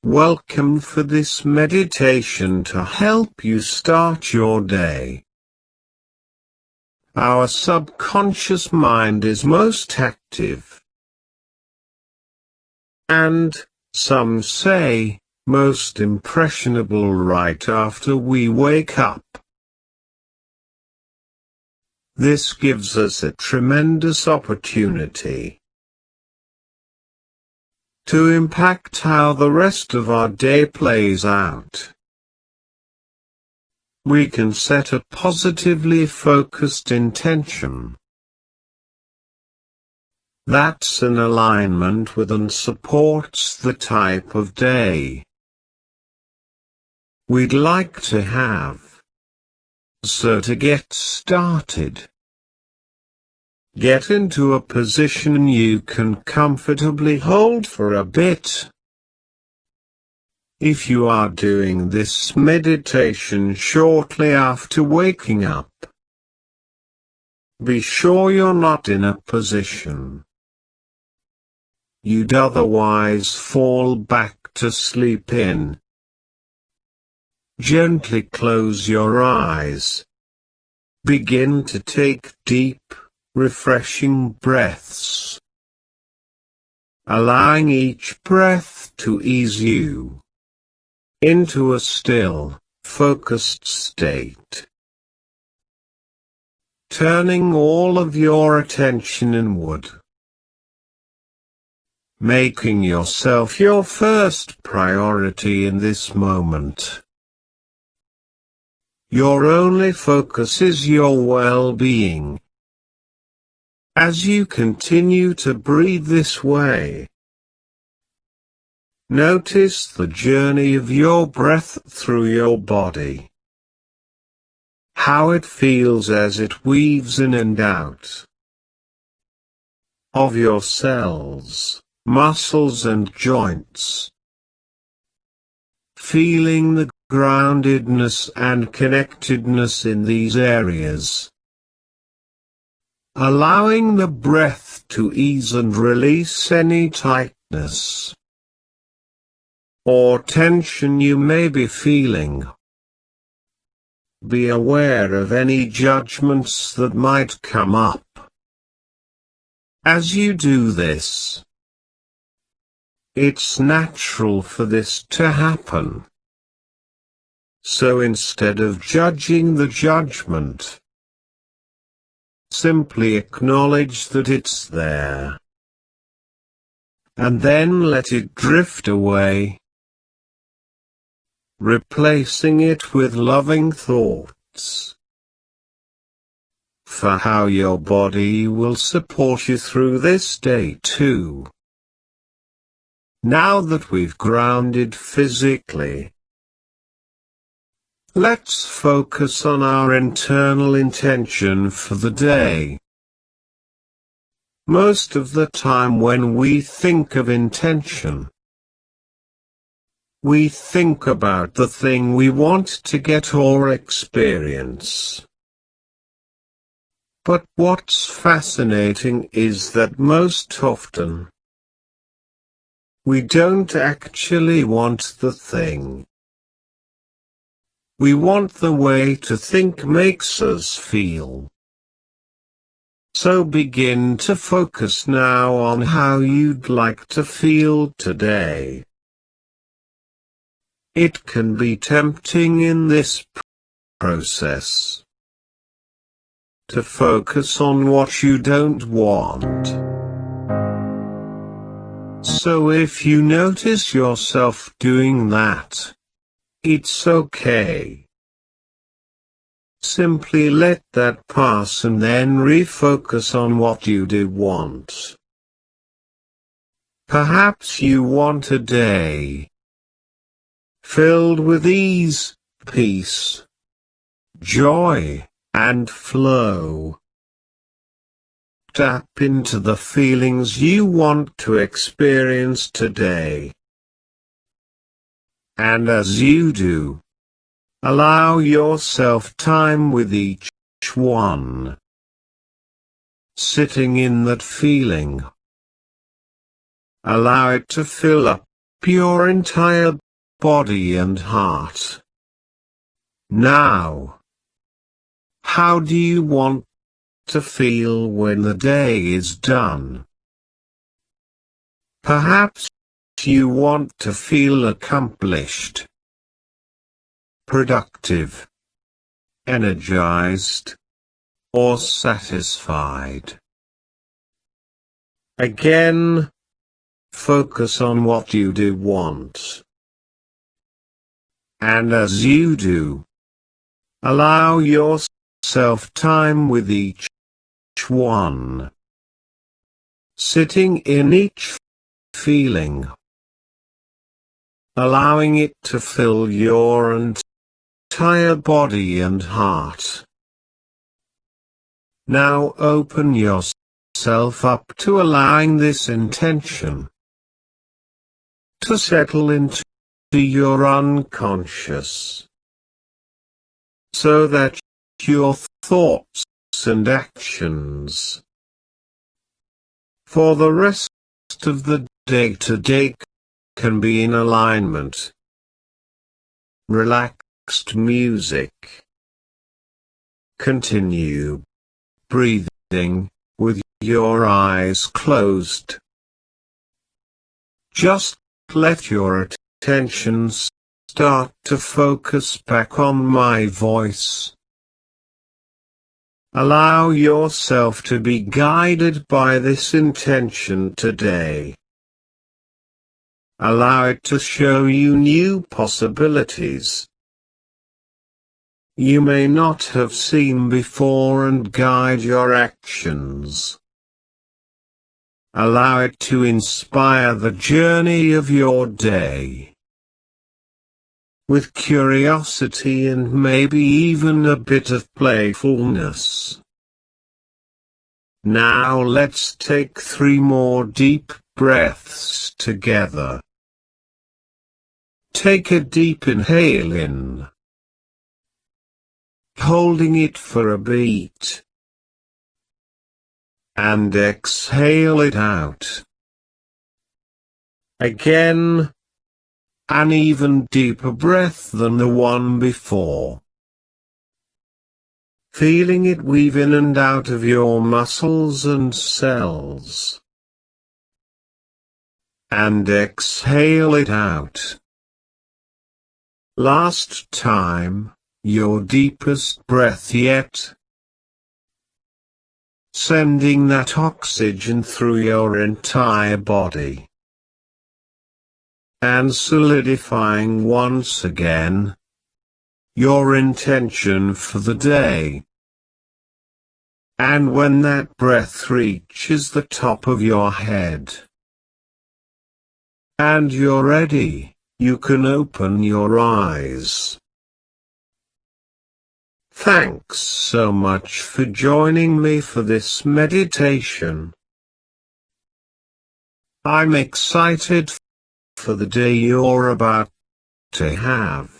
Welcome for this meditation to help you start your day. Our subconscious mind is most active, and, some say, most impressionable right after we wake up. This gives us a tremendous opportunity to impact how the rest of our day plays out. We can set a positively focused intention that's in alignment with and supports the type of day we'd like to have. So to get started, get into a position you can comfortably hold for a bit. If you are doing this meditation shortly after waking up, be sure you're not in a position you'd otherwise fall back to sleep in. Gently close your eyes. Begin to take deep, refreshing breaths, allowing each breath to ease you into a still, focused state. Turning all of your attention inward, making yourself your first priority in this moment. Your only focus is your well-being. As you continue to breathe this way, notice the journey of your breath through your body. How it feels as it weaves in and out of your cells, muscles and joints. Feeling the groundedness and connectedness in these areas. Allowing the breath to ease and release any tightness or tension you may be feeling. Be aware of any judgments that might come up. As you do this, it's natural for this to happen. So instead of judging the judgment, simply acknowledge that it's there, and then let it drift away, replacing it with loving thoughts for how your body will support you through this day too. Now that we've grounded physically, let's focus on our internal intention for the day. Most of the time when we think of intention, we think about the thing we want to get or experience. But what's fascinating is that most often, we don't actually want the thing. We want the way to think makes us feel. So begin to focus now on how you'd like to feel today. It can be tempting in this process to focus on what you don't want. So if you notice yourself doing that, it's okay. Simply let that pass and then refocus on what you do want. Perhaps you want a day filled with ease, peace, joy, and flow. Tap into the feelings you want to experience today. And as you do, allow yourself time with each one. Sitting in that feeling. Allow it to fill up your entire body and heart. Now, how do you want to feel when the day is done? Perhaps you want to feel accomplished, productive, energized, or satisfied. Again, focus on what you do want. And as you do, allow yourself time with each one, sitting in each feeling, allowing it to fill your entire body and heart. Now open yourself up to allowing this intention to settle into your unconscious, so that your thoughts and actions for the rest of the day today can be in alignment. Relaxed music. Continue breathing with your eyes closed. Just let your attention start to focus back on my voice. Allow yourself to be guided by this intention today. Allow it to show you new possibilities you may not have seen before and guide your actions. Allow it to inspire the journey of your day with curiosity and maybe even a bit of playfulness. Now let's take 3 more deep breaths together. Take a deep inhale in, holding it for a beat, and exhale it out. Again, an even deeper breath than the one before. Feeling it weave in and out of your muscles and cells. And exhale it out. Last time, your deepest breath yet. Sending that oxygen through your entire body. And solidifying once again your intention for the day. And when that breath reaches the top of your head, and you're ready, you can open your eyes. Thanks so much for joining me for this meditation. I'm excited for the day you're about to have.